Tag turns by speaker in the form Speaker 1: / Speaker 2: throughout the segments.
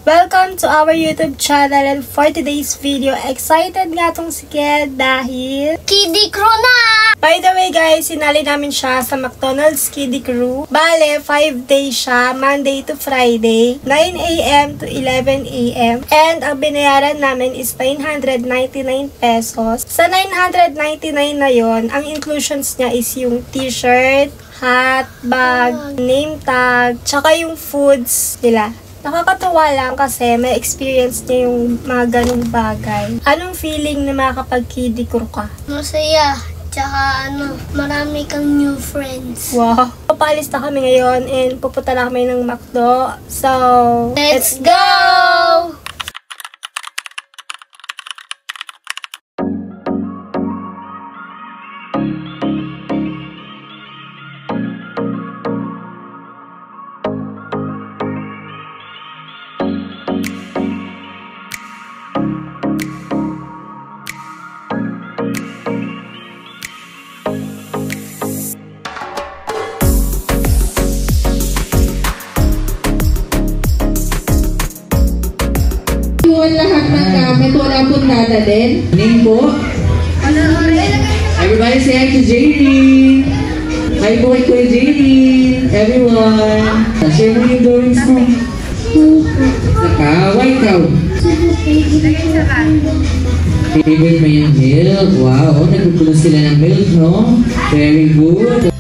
Speaker 1: Welcome to our YouTube channel, and for today's video, excited nga tong si Kel dahil
Speaker 2: Kiddie Crew na!
Speaker 1: By the way guys, sinali namin siya sa McDonald's Kiddie Crew. Bale, 5 days siya, Monday to Friday, 9 AM to 11 AM. And ang binayaran namin is 999 pesos. Sa 999 na yon, ang inclusions niya is yung t-shirt, hat, bag, name tag, tsaka yung foods nila. Nakakatawa lang kasi may experience niya yung mga ganung bagay. Anong feeling na makakapag-kiddie crew ka?
Speaker 2: Masaya. Tsaka marami kang new friends.
Speaker 1: Wow. Papalis na kami ngayon and pupunta na kami ng McDo. So,
Speaker 2: let's go!
Speaker 3: Lahat ng gamit, wala pong dadalhin. Name po? Everybody say hi to JD. Hi po kay Kuya JD. Everyone. Share mo yung drawings mo. Nakaway ikaw. Favorite mo yung milk. Wow, nagpupuno sila ng milk, no? Very good.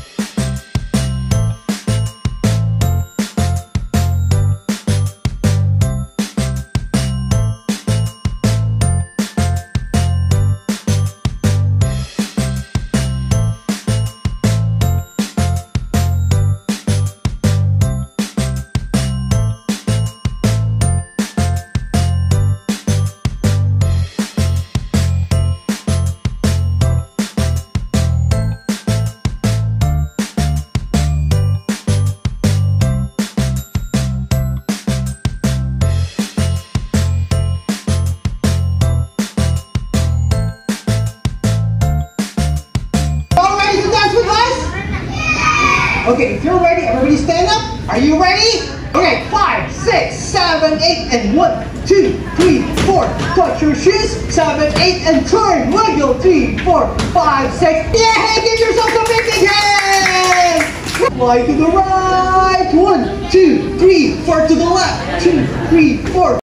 Speaker 4: Okay, if you're ready, everybody stand up. Are you ready? Okay, 5, 6, 7, 8, and 1, 2, 3, 4. Touch your shoes. 7, 8, and turn. Wiggle. 3, 4, 5, 6. Yeah, give yourself a big hand. Fly to the right. 1, 2, 3, 4 to the left. 2, 3, 4.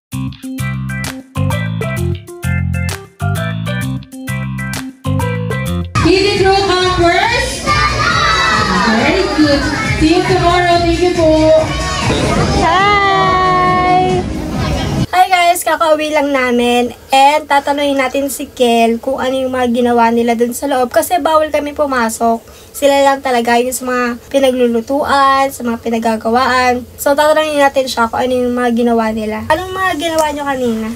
Speaker 3: Kiddie Crew converse. Very good. See you tomorrow. Thank you po.
Speaker 1: Hi! Hi guys, kakauwi lang namin and tatanungin natin si Kel kung ano yung mga ginawa nila dun sa loob kasi bawal kami pumasok. Sila lang talaga yung sa mga pinaglulutuan, sa mga pinagagawaan. So tatanungin natin siya kung ano yung mga ginawa nila. Anong mga ginawa nyo kanina?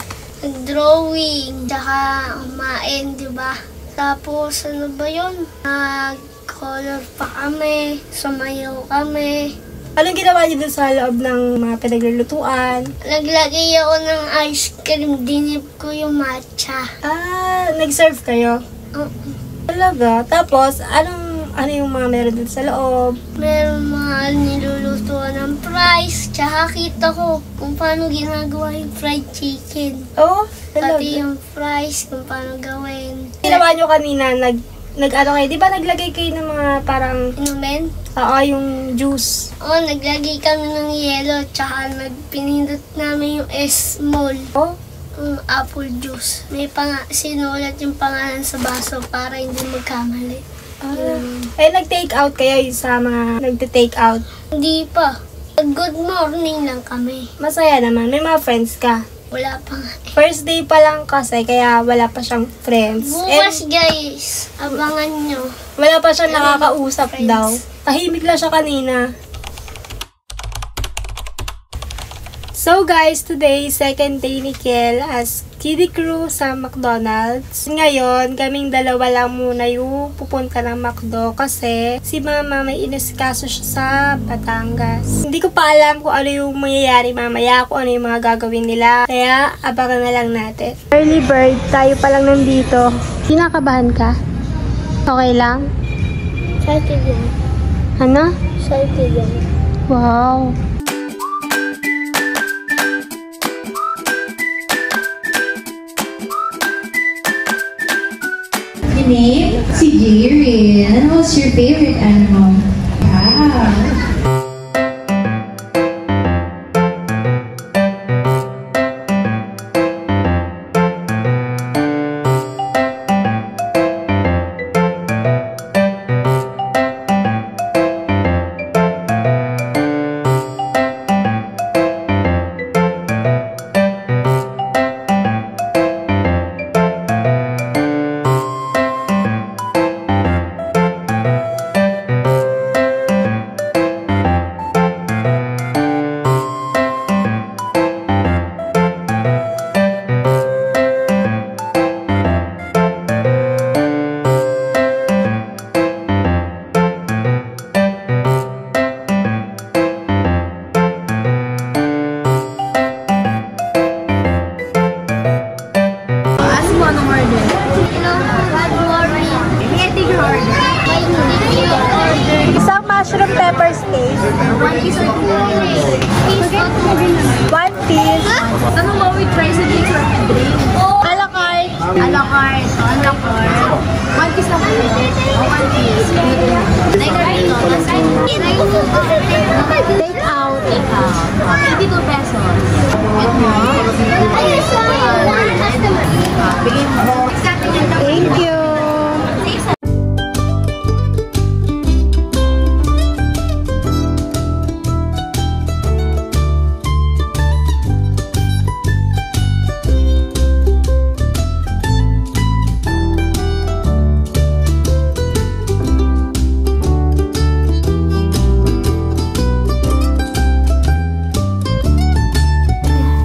Speaker 2: Nag-drawing, tsaka kumain, diba? Tapos ano ba yun? Nag-color pa kami, sumayaw kami.
Speaker 1: Anong ginawa niyo dun sa loob ng mga pinaglulutuan?
Speaker 2: Naglagay ako ng ice cream, dinip ko yung matcha.
Speaker 1: Nag-serve kayo? Talaga? Tapos, ano yung mga meron dun sa loob?
Speaker 2: Meron mga nilulutuan ng fries, tsaka kita ko kung paano ginagawa yung fried chicken.
Speaker 1: Oh, talaga?
Speaker 2: Pati yung fries, kung paano gawin.
Speaker 1: Ginawa nyo kanina, nag-ano kayo, di ba naglagay kayo ng mga parang,
Speaker 2: Inumin?
Speaker 1: oo, yung juice.
Speaker 2: Oo, naglagay kami ng yelo, tsaka pinindot namin yung S-mall.
Speaker 1: Oh?
Speaker 2: Apple juice. May sinulat yung pangalan sa baso para hindi magkamali.
Speaker 1: Nag-take out kayo yung sa mga nagte-take out?
Speaker 2: Hindi pa. Good morning lang kami.
Speaker 1: Masaya naman, may mga friends ka.
Speaker 2: Wala pa nga.
Speaker 1: First day pa lang kasi, kaya wala pa siyang friends.
Speaker 2: Bukas guys, abangan nyo.
Speaker 1: Wala pa siyang nakakausap
Speaker 2: friends.
Speaker 1: daw. Tahimik lang siya kanina. So guys, today, second day ni Kel as Kiddie Crew sa McDonald's. Ngayon, kaming dalawa lang muna yung pupunta ng McDo kasi si Mama may inasikaso siya sa Batangas. Hindi ko pa alam kung ano yung mangyayari mamaya, kung ano yung mga gagawin nila. Kaya, abangan na lang natin. Early bird, tayo pa lang nandito. Kinakabahan ka? Okay lang?
Speaker 2: Excited yan.
Speaker 1: Ano?
Speaker 2: Excited yan.
Speaker 1: Wow.
Speaker 5: name? Si Jirin. And what's your favorite animal? Wow.
Speaker 1: Isang mushroom pepper steak.
Speaker 2: 1 piece or 2 piece?
Speaker 1: 1 piece.
Speaker 5: Ano mo with rice and beans or drink?
Speaker 1: A la carte.
Speaker 5: A la carte. A la carte. 1 piece lang po. 1 piece. Like a rito.
Speaker 1: Take out.
Speaker 5: Take out. 82 pesos. Get mo? Bigay mo.
Speaker 1: Thank you.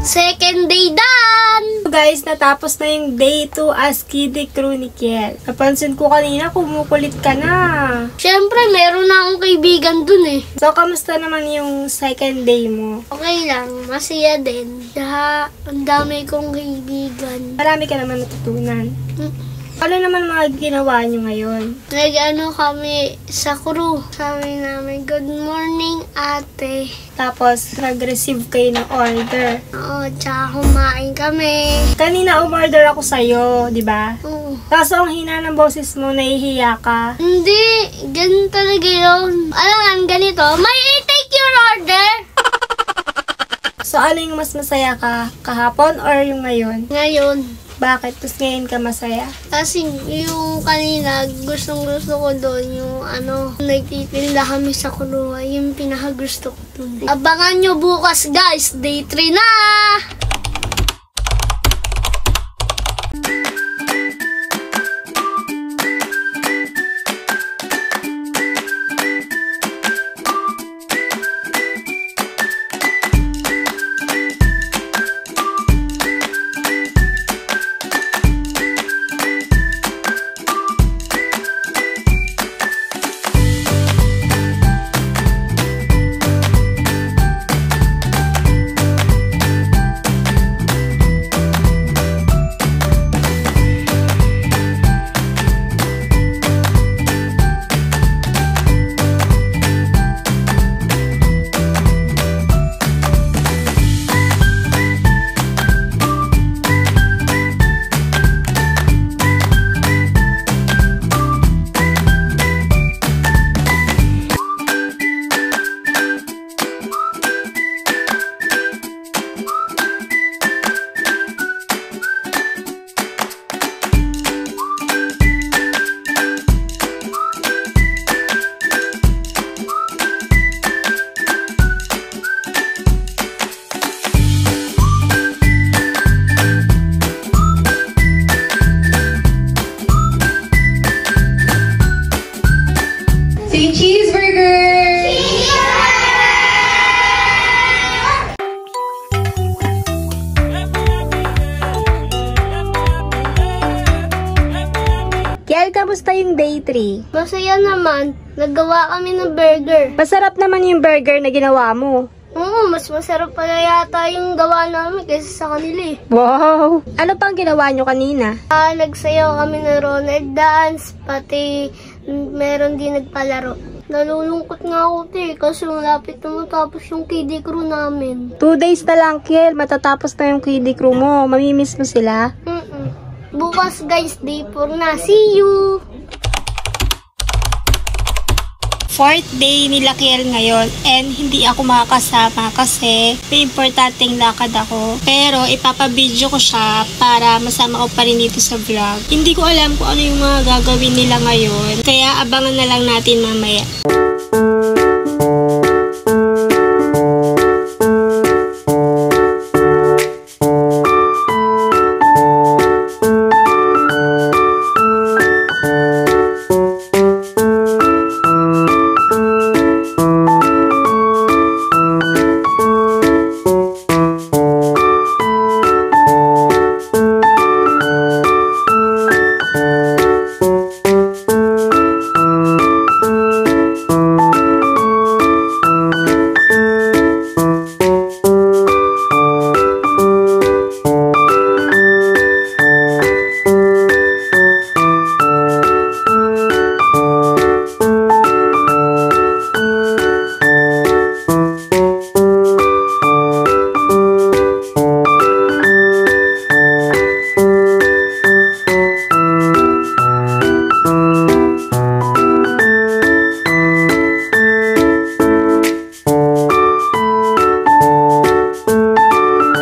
Speaker 2: Second day done!
Speaker 1: Guys, natapos na yung day 2 as Kiddie Crew ni Kiel. Napansin ko kanina, kumukulit ka na.
Speaker 2: Siyempre, meron na akong kaibigan dun eh.
Speaker 1: So, kamusta naman yung second day mo?
Speaker 2: Okay lang, masaya din. Daha, ang dami kong kaibigan.
Speaker 1: Marami ka naman natutunan. Ano naman mga ginawa nyo ngayon?
Speaker 2: Nag-ano kami sa crew. Sabi namin, good morning ate.
Speaker 1: Tapos, nag-receive kayo ng order.
Speaker 2: Oo, tsaka kumain kami.
Speaker 1: Kanina umorder ako sa'yo, di ba?
Speaker 2: Oo.
Speaker 1: Kaso ang hina ng boses mo, nahihiya ka.
Speaker 2: Hindi, ganun talaga yun. Alam nga, ganito, may take your order.
Speaker 1: So, ano yung mas masaya ka? Kahapon or yung ngayon?
Speaker 2: Ngayon.
Speaker 1: Bakit? Tapos ngayon ka masaya?
Speaker 2: Kasi yung kanina, gustong-gusto ko doon yung nagtitinda kami sa kulungan. Yung pinakagusto ko doon. Abangan nyo bukas guys, day 3 na!
Speaker 5: Say cheeseburger!
Speaker 1: Kiel, kamusta yung day 3?
Speaker 2: Masaya naman, nagawa kami ng burger.
Speaker 1: Masarap naman yung burger na ginawa mo.
Speaker 2: Oo, mas masarap pala yata yung gawa namin kaysa sa kanila eh.
Speaker 1: Wow! Ano pang ginawa nyo kanina?
Speaker 2: Nagsayaw kami ng Ronald Dance, pati meron din nagpalaro. Nalulungkot nga ako kasi malapit na matapos yung Kiddie Crew namin.
Speaker 1: 2 days na lang, Kiel. Matatapos na yung Kiddie Crew mo. Mamimiss mo sila?
Speaker 2: bukas guys, day 4 na. See you!
Speaker 1: 4th day nila Kiel ngayon and hindi ako makakasama kasi may importanteng lakad ako. Pero ipapabidyo ko siya para masama ko pa rin dito sa vlog. Hindi ko alam kung ano yung mga gagawin nila ngayon, kaya abangan na lang natin mamaya.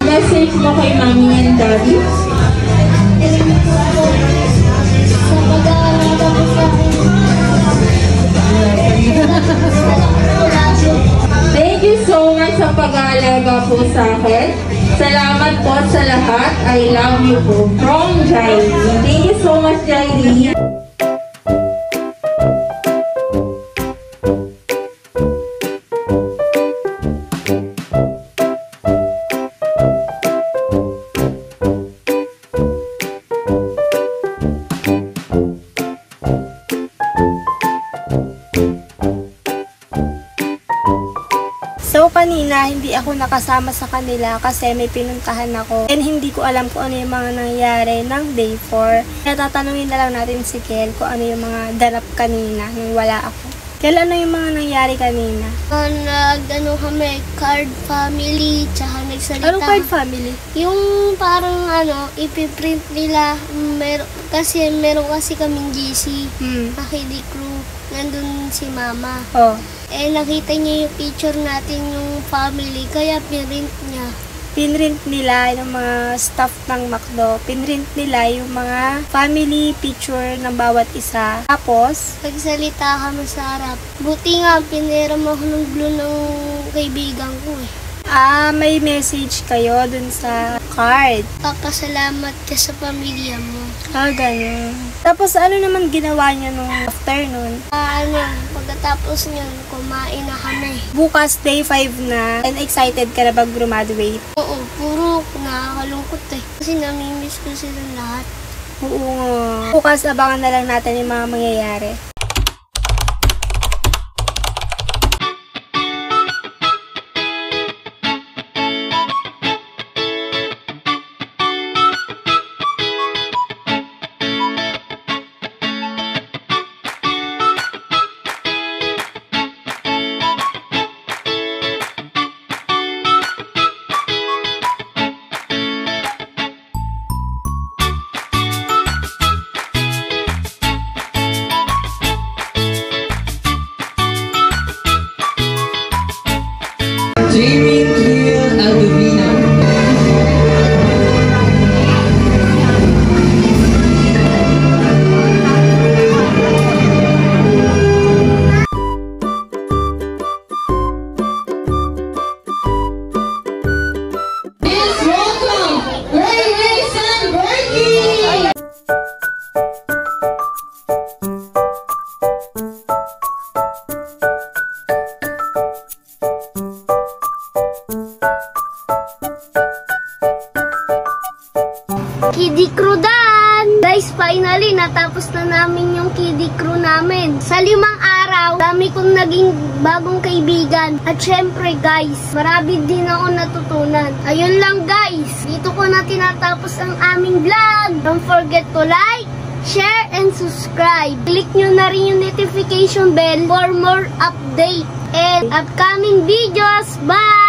Speaker 6: Message mo kay Mami and Daddy. Thank you so much sa pag-aalaga po sa akin. Salamat po sa lahat. I love you po. From Jairi. Thank you so much, Jairi.
Speaker 1: So, kanina, hindi ako nakasama sa kanila kasi may pinuntahan ako. And hindi ko alam kung ano yung mga nangyari ng day 4. Kaya tatanungin na lang natin si Kiel kung ano yung mga ganap kanina nung wala ako. Kiel, ano yung mga nangyari kanina?
Speaker 2: Kami, card family, tsaka nagsalita.
Speaker 1: Anong card family?
Speaker 2: Yung parang ipiprint nila, kasi kaming GC, na KD crew, nandun si mama.
Speaker 1: Oh.
Speaker 2: Eh, nakita niya yung picture natin yung family, kaya pinrint niya.
Speaker 1: Pinrint nila yung mga staff ng McDo. Pinrint nila yung mga family picture ng bawat isa. Tapos,
Speaker 2: Nagsalita kami sa harap. Buti nga, piniram ako ng blue ng kaibigan ko eh.
Speaker 1: may message kayo dun sa card.
Speaker 2: Papasalamat ka sa pamilya mo.
Speaker 1: Ganun. Tapos, ano naman ginawa niya nung afternoon?
Speaker 2: Pagkatapos nyo, kumain na kami.
Speaker 1: Bukas, day 5 na. And excited ka na mag-graduate?
Speaker 2: Oo, puro nakakalungkot eh. Kasi namimiss ko silang lahat.
Speaker 1: Oo nga. Bukas, abangan na lang natin yung mga mangyayari.
Speaker 3: Jamie Kiel Aldovino. Please welcome Ray Mason Berkey.
Speaker 2: Kiddie Crew dan! Guys, finally, natapos na namin yung Kiddie Crew namin. Sa 5 araw, dami kong naging bagong kaibigan. At syempre guys, marami din ako natutunan. Ayun lang guys, dito ko na tinatapos ang aming vlog. Don't forget to like, share, and subscribe. Click nyo na rin yung notification bell for more update and upcoming videos. Bye!